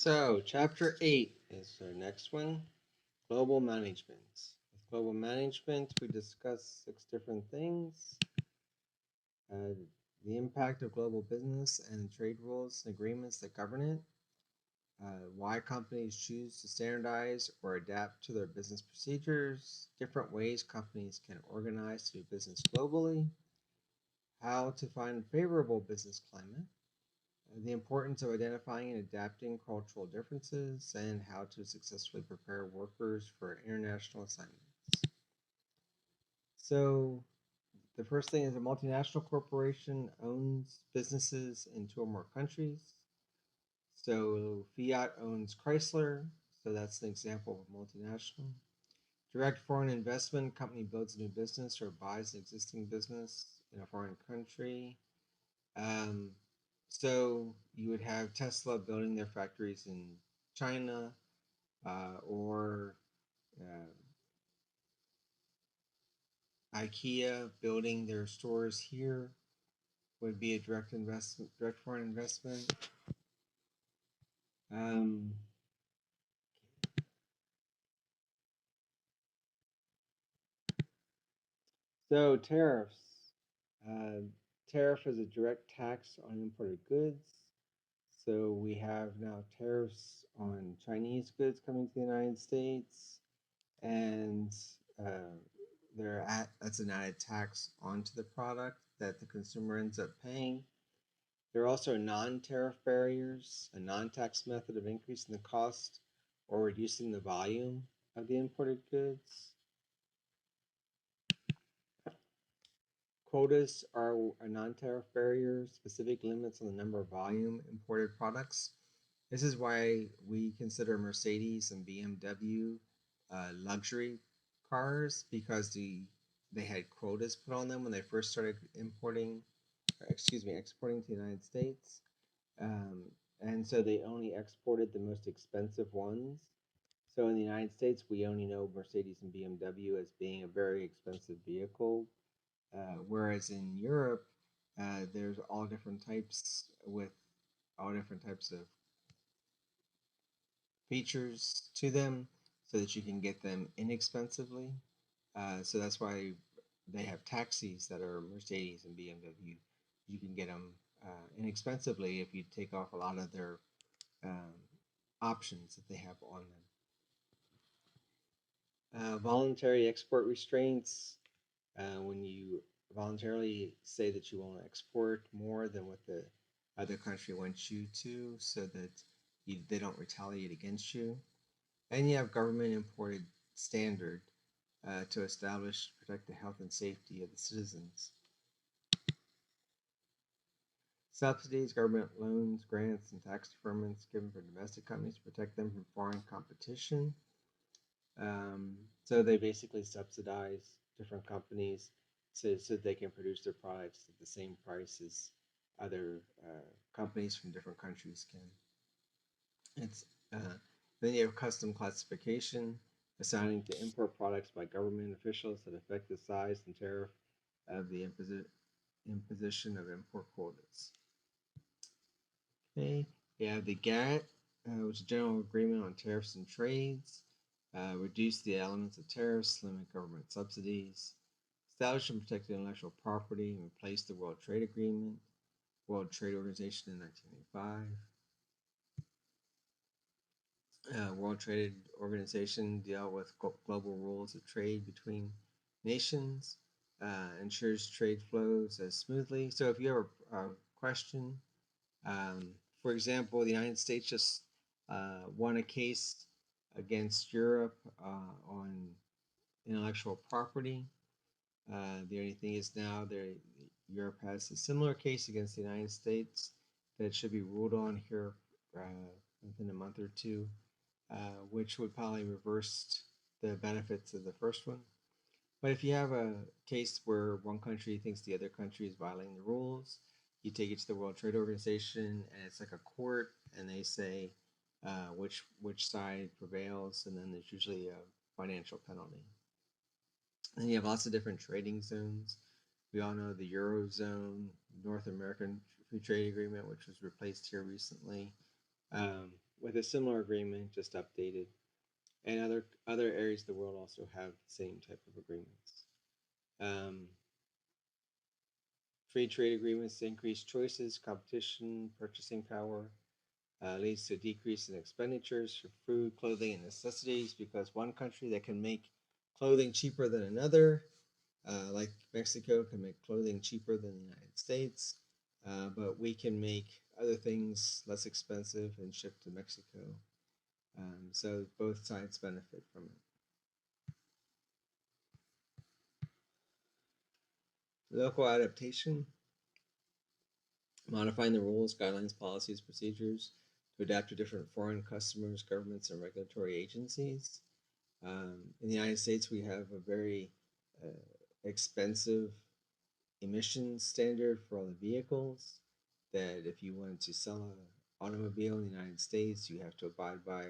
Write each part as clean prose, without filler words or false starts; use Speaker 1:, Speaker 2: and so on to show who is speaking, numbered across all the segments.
Speaker 1: So, chapter 8 is our next one, global management. With global management, we discuss 6 different things. Uh, the impact of global business and trade rules and agreements that govern it. Why companies choose to standardize or adapt to their business procedures. Different ways companies can organize to do business globally. How to find a favorable business climate. The importance of identifying and adapting cultural differences, and how to successfully prepare workers for international assignments. So, the first thing is a multinational corporation owns businesses in 2 or more countries. So, Fiat owns Chrysler, so that's an example of a multinational. Direct foreign investment, company builds a new business or buys an existing business in a foreign country. Um, so you would have Tesla building their factories in China, or uh, IKEA building their stores here would be a direct investment, direct foreign investment. Um, so tariffs. Uh, Tariff is a direct tax on imported goods. So we have now tariffs on Chinese goods coming to the United States, and uh, that's an added tax onto the product that the consumer ends up paying. There are also non-tariff barriers, a non-tax method of increasing the cost or reducing the volume of the imported goods. Quotas are a non-tariff barrier, specific limits on the number of volume imported products. This is why we consider Mercedes and BMW luxury cars, because they had quotas put on them when they first started exporting to the United States. Um, and so they only exported the most expensive ones. So in the United States, we only know Mercedes and BMW as being a very expensive vehicle, whereas in Europe, there's all different types with all different types of features to them so that you can get them inexpensively. So that's why they have taxis that are Mercedes and BMW. You can get them inexpensively if you take off a lot of their um, options that they have on them. Voluntary export restraints. When you voluntarily say that you want to export more than what the other country wants you to, so that they don't retaliate against you. And you have government imported standard to establish protect the health and safety of the citizens. Subsidies, government loans, grants, and tax deferments given for domestic companies to protect them from foreign competition. So they basically subsidize different companies so they can produce their products at the same price as other companies from different countries can. It's Then you have custom classification, assigning to import products by government officials that affect the size and tariff of the imposition of import quotas. Okay, you have the GATT, which is General Agreement on Tariffs and Trades, reduce the elements of tariffs, limit government subsidies, establish and protect intellectual property, and replace the World Trade Agreement, World Trade Organization in 1985. World Trade Organization deal with global rules of trade between nations, ensures trade flows as smoothly. So if you have a question, for example, the United States just won a case against Europe on intellectual property. The only thing is now Europe has a similar case against the United States that should be ruled on here within a month or two, which would probably reverse the benefits of the first one. But if you have a case where one country thinks the other country is violating the rules, you take it to the World Trade Organization, and it's like a court, and they say which side prevails, and then there's usually a financial penalty. And you have lots of different trading zones. We all know the Eurozone, North American Free Trade Agreement, which was replaced here recently. with a similar agreement, just updated. And other areas of the world also have the same type of agreements. Um, Free trade agreements increase choices, competition, purchasing power, leads to a decrease in expenditures for food, clothing, and necessities because one country that can make clothing cheaper than another, like Mexico can make clothing cheaper than the United States, but we can make other things less expensive and ship to Mexico. So both sides benefit from it. Local adaptation, modifying the rules, guidelines, policies, procedures to adapt to different foreign customers, governments, and regulatory agencies. In the United States, we have a very uh, expensive emission standard for all the vehicles. That if you want to sell an automobile in the United States, you have to abide by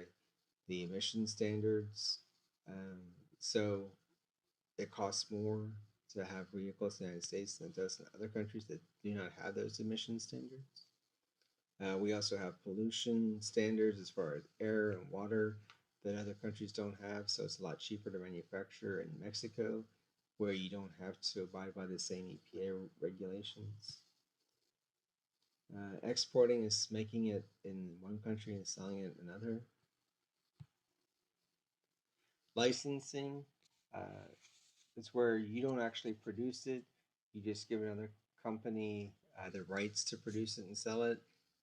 Speaker 1: the emission standards. Um, so it costs more to have vehicles in the United States than it does in other countries that do not have those emission standards. We also have pollution standards as far as air and water that other countries don't have, so it's a lot cheaper to manufacture in Mexico, where you don't have to abide by the same EPA regulations. Exporting is making it in one country and selling it in another. Licensing, uh, it's where you don't actually produce it, you just give another company the rights to produce it and sell it,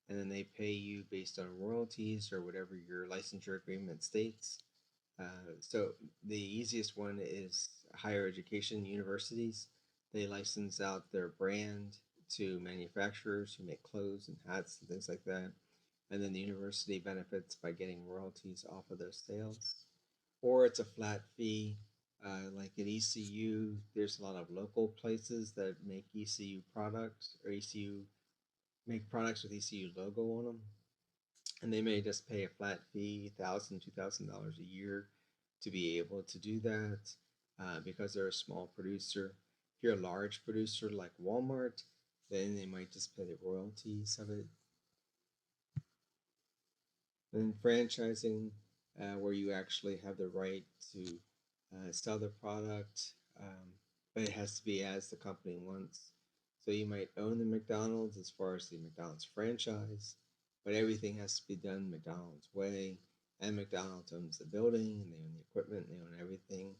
Speaker 1: and then they pay you based on royalties or whatever your licensure agreement states. So the easiest one is higher education universities. They license out their brand to manufacturers who make clothes and hats and things like that. And then the university benefits by getting royalties off of those sales. Or it's a flat fee, like at ECU. There's a lot of local places that make ECU products or ECU make products with ECU logo on them, and they may just pay a flat fee, $1,000, $2,000 a year, to be able to do that because they're a small producer. If you're a large producer like Walmart, then they might just pay the royalties of it. And then franchising, where you actually have the right to sell the product, but it has to be as the company wants. So you might own the McDonald's as far as the McDonald's franchise, but everything has to be done McDonald's way. And McDonald's owns the building, and they own the equipment, and they own everything.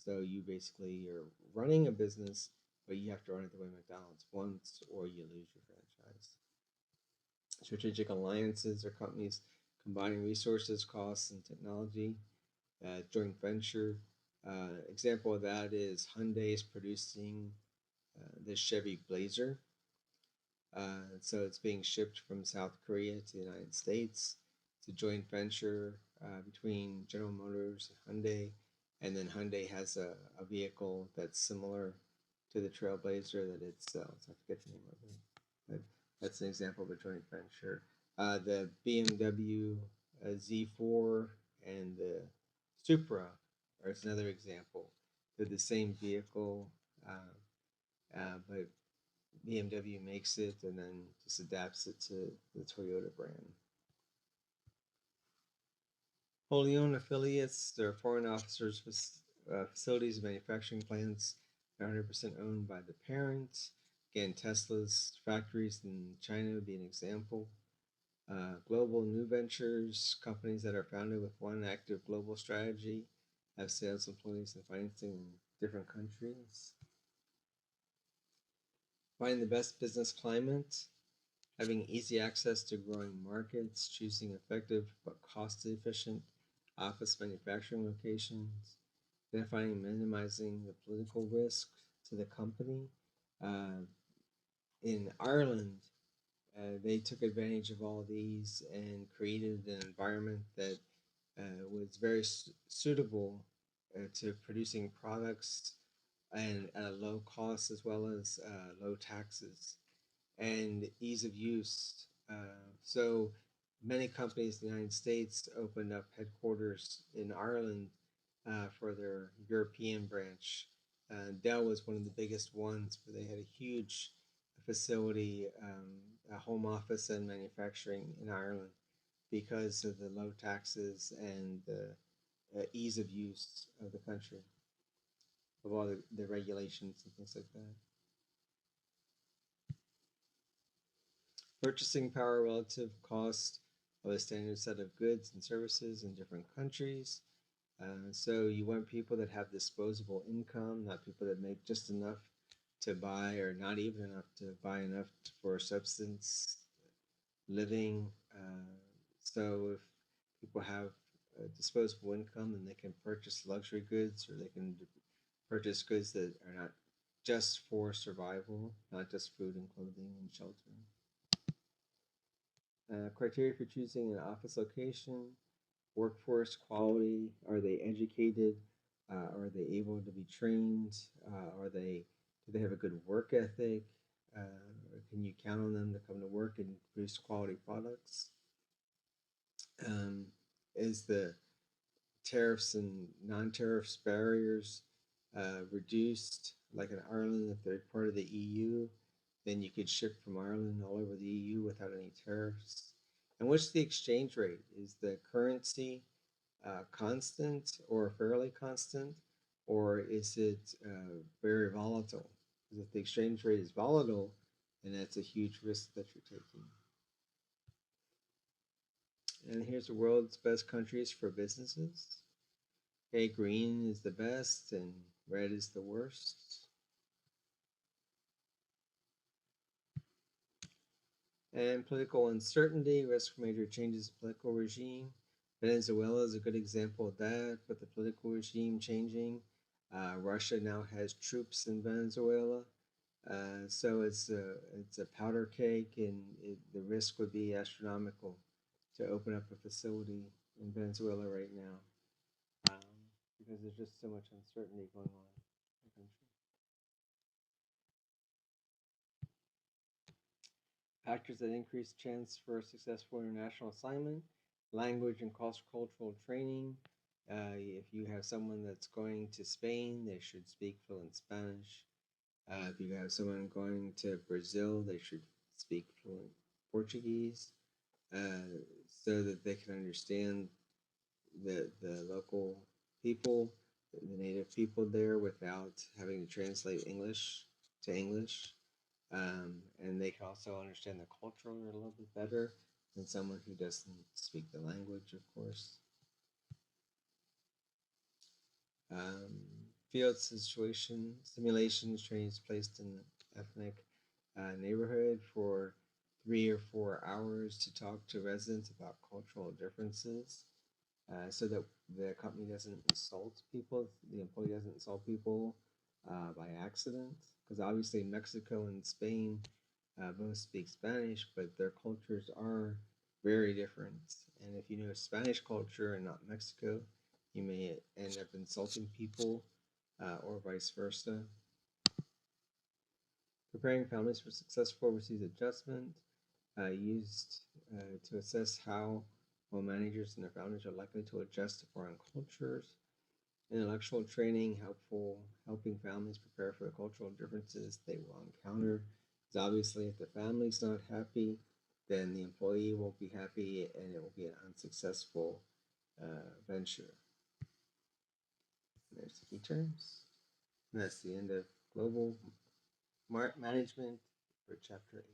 Speaker 1: So you basically are running a business, but you have to run it the way McDonald's wants, or you lose your franchise. Strategic alliances are companies combining resources, costs, and technology. Joint venture. Example of that is Hyundai is producing the Chevy Blazer. So it's being shipped from South Korea to the United States. It's a joint venture between General Motors and Hyundai. And then Hyundai has a vehicle that's similar to the Trailblazer that it sells. I forget the name of it. But that's an example of a joint venture. The BMW Z4 and the Supra are another example. They're the same vehicle, but BMW makes it and then just adapts it to the Toyota brand. Wholly owned affiliates, they're foreign officers' facilities, manufacturing plants, are 100% owned by the parent. Again, Tesla's factories in China would be an example. Global new ventures, companies that are founded with one active global strategy, have sales employees and financing in different countries. Finding the best business climate, having easy access to growing markets, choosing effective but cost efficient office manufacturing locations, identifying and minimizing the political risk to the company. Uh, in Ireland, they took advantage of all of these and created an environment that was very suitable to producing products and at a low cost as well as low taxes and ease of use. So many companies in the United States opened up headquarters in Ireland for their European branch. Dell was one of the biggest ones, but they had a huge facility, a home office, and manufacturing in Ireland. because of the low taxes and the ease of use of the country, of all the regulations and things like that. Purchasing power relative cost of a standard set of goods and services in different countries. So you want people that have disposable income, not people that make just enough to buy or not even enough to buy enough for substance living. So if people have disposable income, then they can purchase luxury goods, or they can purchase goods that are not just for survival, not just food and clothing and shelter. Criteria for choosing an office location: workforce quality. Are they educated? Are they able to be trained? Are they Do they have a good work ethic? Can you count on them to come to work and produce quality products? Um, is the tariffs and non-tariffs barriers reduced? Like in Ireland, if they're part of the EU, then you could ship from Ireland all over the EU without any tariffs. And what's the exchange rate? Is the currency constant or fairly constant, or is it very volatile? Because if the exchange rate is volatile, then that's a huge risk that you're taking. And here's the world's best countries for businesses. Okay, green is the best and red is the worst. And political uncertainty, risk for major changes in political regime. Venezuela is a good example of that, with the political regime changing. Russia now has troops in Venezuela, so it's a powder cake, and the risk would be astronomical to open up a facility in Venezuela right now, because there's just so much uncertainty going on in the country. Factors that increase chance for a successful international assignment: language and cross-cultural training. If you have someone that's going to Spain, they should speak fluent Spanish. If you have someone going to Brazil, they should speak fluent Portuguese, uh, so that they can understand the local people, the native people there, without having to translate English to English. And they can also understand the culture a little bit better than someone who doesn't speak the language, of course. Um, Field situation simulations trains placed in the ethnic neighborhood for 3 or 4 hours to talk to residents about cultural differences, so that the company doesn't insult people, the employee doesn't insult people by accident. Because obviously Mexico and Spain both speak Spanish, but their cultures are very different. And if you know Spanish culture and not Mexico, you may end up insulting people, or vice versa. Preparing families for successful overseas adjustment, used to assess how well managers and their founders are likely to adjust to foreign cultures. Intellectual training, helping families prepare for the cultural differences they will encounter. Because obviously, if the family's not happy, then the employee won't be happy, and it will be an unsuccessful venture. And there's the key terms. And that's the end of global management for chapter 8.